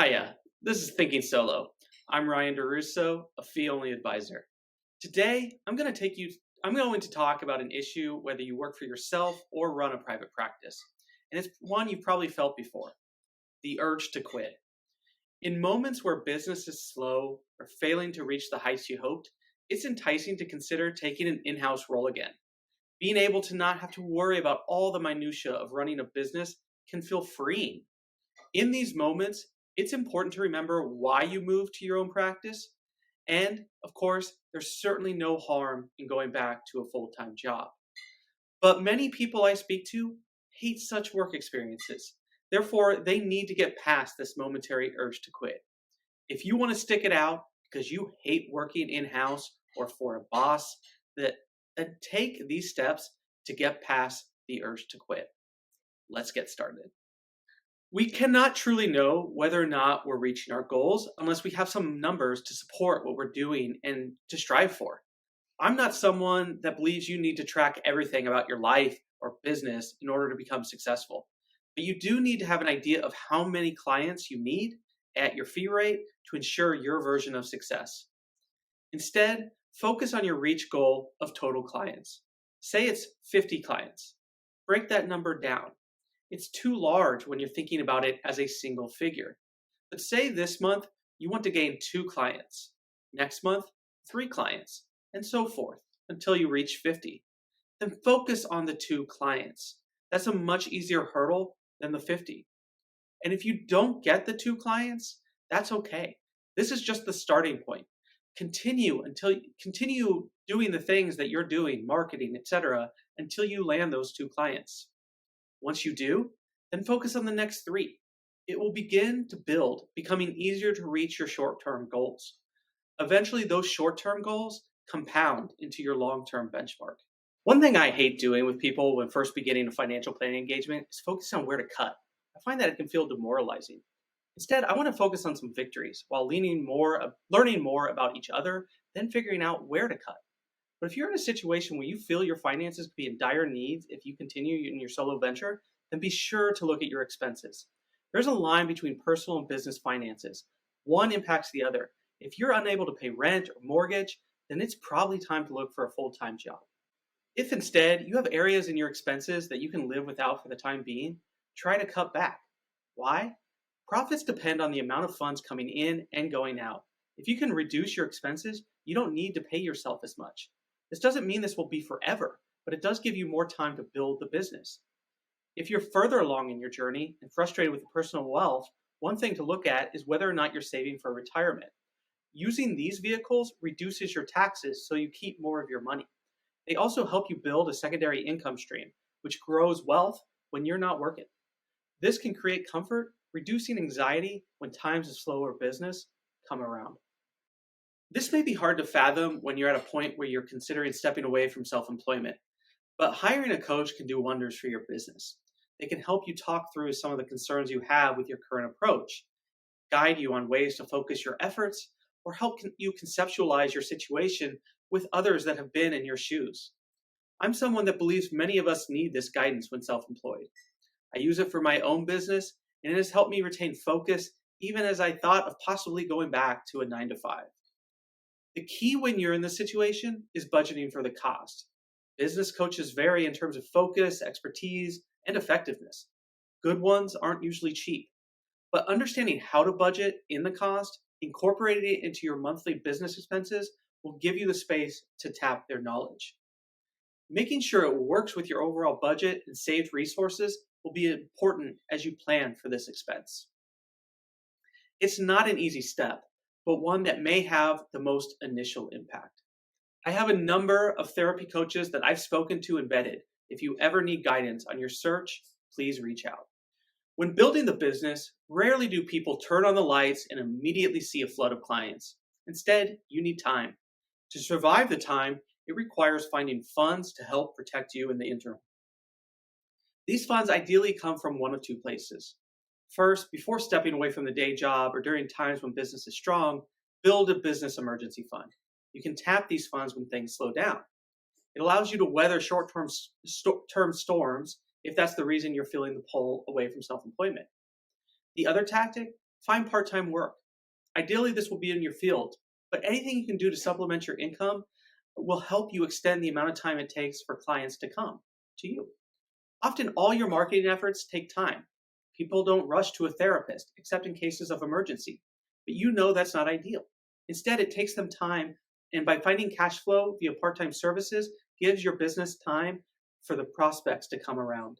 Hiya, this is Thinking Solo. I'm Ryan DeRusso, a fee-only advisor. Today, I'm going to talk about an issue whether you work for yourself or run a private practice. And it's one you've probably felt before, the urge to quit. In moments where business is slow or failing to reach the heights you hoped, it's enticing to consider taking an in-house role again. Being able to not have to worry about all the minutia of running a business can feel freeing. In these moments, it's important to remember why you moved to your own practice. And, of course, there's certainly no harm in going back to a full-time job. But many people I speak to hate such work experiences. Therefore, they need to get past this momentary urge to quit. If you want to stick it out because you hate working in-house or for a boss, then take these steps to get past the urge to quit. Let's get started. We cannot truly know whether or not we're reaching our goals unless we have some numbers to support what we're doing and to strive for. I'm not someone that believes you need to track everything about your life or business in order to become successful. But you do need to have an idea of how many clients you need at your fee rate to ensure your version of success. Instead, focus on your reach goal of total clients. Say it's 50 clients. Break that number down. It's too large when you're thinking about it as a single figure. But say this month you want to gain 2 clients, next month 3 clients, and so forth until you reach 50. Then focus on the 2 clients. That's a much easier hurdle than the 50. And if you don't get the 2 clients, that's okay. This is just the starting point. Continue doing the things that you're doing, marketing, etc., until you land those 2 clients. Once you do, then focus on the next 3. It will begin to build, becoming easier to reach your short-term goals. Eventually, those short-term goals compound into your long-term benchmark. One thing I hate doing with people when first beginning a financial planning engagement is focus on where to cut. I find that it can feel demoralizing. Instead, I want to focus on some victories while learning more about each other, then figuring out where to cut. But if you're in a situation where you feel your finances could be in dire need if you continue in your solo venture, then be sure to look at your expenses. There's a line between personal and business finances. One impacts the other. If you're unable to pay rent or mortgage, then it's probably time to look for a full-time job. If instead you have areas in your expenses that you can live without for the time being, try to cut back. Why? Profits depend on the amount of funds coming in and going out. If you can reduce your expenses, you don't need to pay yourself as much. This doesn't mean this will be forever, but it does give you more time to build the business. If you're further along in your journey and frustrated with the personal wealth, one thing to look at is whether or not you're saving for retirement. Using these vehicles reduces your taxes so you keep more of your money. They also help you build a secondary income stream, which grows wealth when you're not working. This can create comfort, reducing anxiety when times of slower business come around. This may be hard to fathom when you're at a point where you're considering stepping away from self-employment, but hiring a coach can do wonders for your business. They can help you talk through some of the concerns you have with your current approach, guide you on ways to focus your efforts, or help you conceptualize your situation with others that have been in your shoes. I'm someone that believes many of us need this guidance when self-employed. I use it for my own business, and it has helped me retain focus even as I thought of possibly going back to a 9-to-5. The key when you're in this situation is budgeting for the cost. Business coaches vary in terms of focus, expertise, and effectiveness. Good ones aren't usually cheap, but understanding how to budget in the cost, incorporating it into your monthly business expenses will give you the space to tap their knowledge. Making sure it works with your overall budget and saved resources will be important as you plan for this expense. It's not an easy step, but one that may have the most initial impact. I have a number of therapy coaches that I've spoken to and vetted. If you ever need guidance on your search, please reach out. When building the business, rarely do people turn on the lights and immediately see a flood of clients. Instead, you need time. To survive the time, it requires finding funds to help protect you in the interim. These funds ideally come from one of 2 places. First, before stepping away from the day job or during times when business is strong, build a business emergency fund. You can tap these funds when things slow down. It allows you to weather short-term storms if that's the reason you're feeling the pull away from self-employment. The other tactic, Find part-time work. Ideally, this will be in your field, but anything you can do to supplement your income will help you extend the amount of time it takes for clients to come to you. Often, all your marketing efforts take time. People don't rush to a therapist, except in cases of emergency, but you know that's not ideal. Instead, it takes them time, and by finding cash flow via part-time services, gives your business time for the prospects to come around.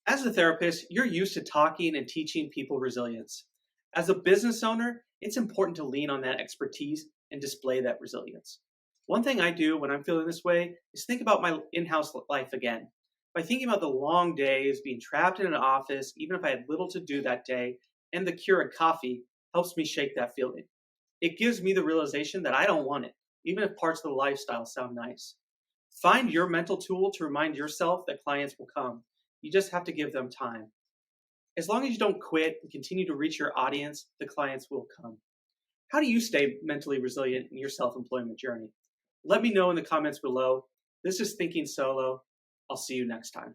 As a therapist, you're used to talking and teaching people resilience. As a business owner, it's important to lean on that expertise and display that resilience. One thing I do when I'm feeling this way is think about my in-house life again. By thinking about the long days, being trapped in an office, even if I had little to do that day, and the Keurig coffee helps me shake that feeling. It gives me the realization that I don't want it, even if parts of the lifestyle sound nice. Find your mental tool to remind yourself that clients will come. You just have to give them time. As long as you don't quit and continue to reach your audience, the clients will come. How do you stay mentally resilient in your self-employment journey? Let me know in the comments below. This is Thinking Solo. I'll see you next time.